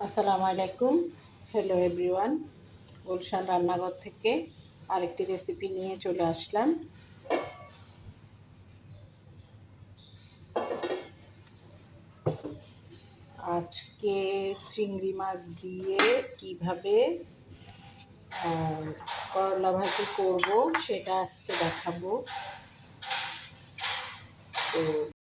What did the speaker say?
আসসালামু আলাইকুম। Hello everyone. Gulshan রান্নাঘর থেকে আরেকটি রেসিপি নিয়ে চলে আসলাম। আজকে চিংড়ি মাছ দিয়ে কিভাবে করলা ভাজি করব সেটা আজকে দেখাবো। তো